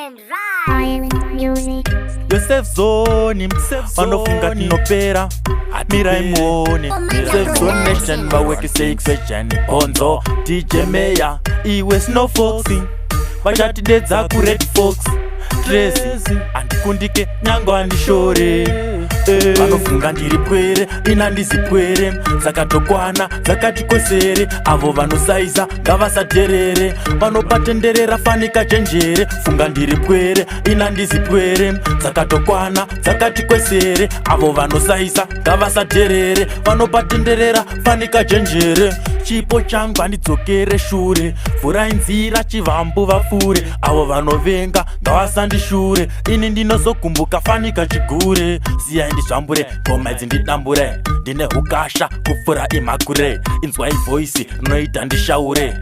and right. Safe zone, vanofunga tinopera mira imuone. Safe zone nation vaweke seexation bonzo DJ Meya iwe Snow Foxy vachatidedza ku Red Fox Tracy andikundike nyango andishore. Vanofunga ndiri Pwere ina ndizi Pwere dzakatokwana dzakati kwesere. Avo vanosaiza ngavasaterere vanopatenderera fanika chenjere. Funga ndiri Pwere ina ndizi Pwere dzakatokwana dzakati kwesere. Avo vanosaiza ngavasaterere vanopatenderera fanika chenjere. Chipo changu handidzokere shure, vhurai nzira chivambu vafure. Avo vanovenga ngavasandishure, ini ndinozogumbuka fanika chigure. Ziyai ndizvambure ngoma idzi ndidambure, ndine hukasha kupfura imakure. Inzwai voice rinoita ndishaure.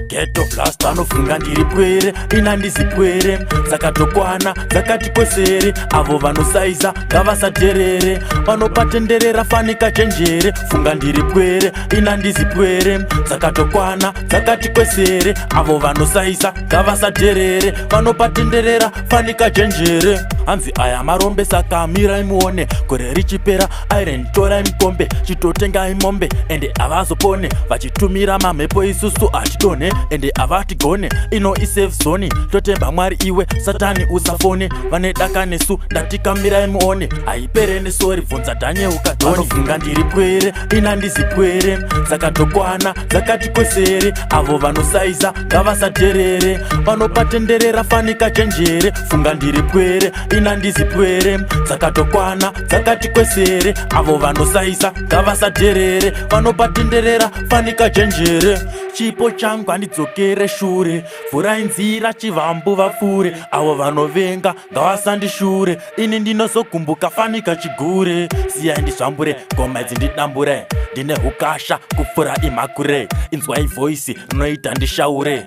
Ghetto blast vanofunga ndiri Pwere ina ndizi Pwere dzakatokwana dzakati kwesere. Avo vanosaiza ngavasaterere vanopatenderera fanika chenjere. Funga ndiri Pwere ina ndizi Pwere dzakatokwana dzakati kwesere. Avo vanosaiza ngavasaterere vanopatenderera fanika chenjere. Hanzi aya marombe saka mirai muone. Gore richipera iron torai mukombe chitotengai mombe ende avazopone vachitumira mamhepo isusu atidone ende avatigone. Ino isafe zone totemba Mwari iwe Satani usafone. Vane daka nesu ndatikamirai muone haipere nesori bvunza Dhanyeuka Dhoni. Vanofunga ndiri Pwere ina ndizi Pwere dzakatokwana dzakati kwesere. Avo vanosaiza ngavasaterere vanopatenderera fanika chenjere. Funga ndiri Pwere ina ndizi Pwere dzakatokwana dzakati kwesere. Avo vanosaiza ngavasaterere vanopatenderera fanika chenjere. Chipo changu handidzokere shure, vhurai nzira chivambu vafure. Avo vanovenga ngavasandishure, ini ndinozogumbuka fanika chigure. Ziyai ndizvambure ngoma idzi ndidambure, ndine hukasha kupfura imakure. Inzwai voice rinoita ndishaure.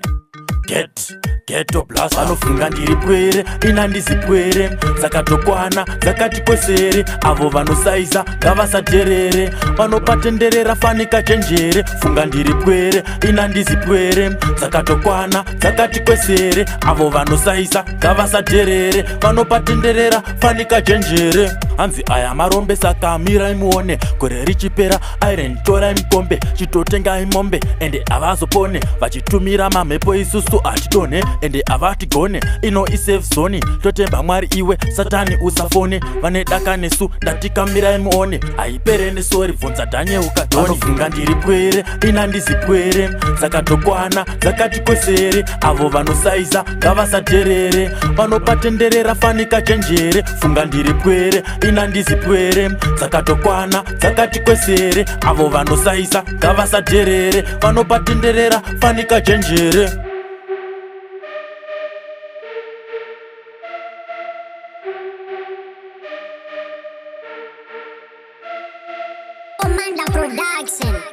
Ghetto blast vanofunga ndiri Pwere ina ndizi Pwere dzakatokwana dzakati kwesere. Avo vanosaiza ngavasaterere vanopatenderera fanika chenjere. Funga ndiri Pwere ina ndizi Pwere dzakatokwana dzakati kwesere. Avo vanosaiza ngavasaterere vanopatenderera fanika chenjere. Hanzi aya marombe saka mirai muone. Gore richipera iron torai mukombe chitotengai mombe ende avazopone vachitumira mamhepo isusu atidone ende avatigone. Ino isafe zone totemba Mwari iwe Satani usafone. Vane daka nesu ndatikamirai muone haipere nesori bvunza Dhanyeuka Dhoni. Vanofunga ndiri Pwere ina ndizi Pwere dzakatokwana dzakati kwesere. Avo vanosaiza ngavasaterere vanopatenderera fanika chenjere. Funga ndiri Pwere ina ndizi Pwere dzakatokwana dzakati kwesere. Avo vanosaiza ngavasaterere vanopatenderera fanika chenjere. Commander Production.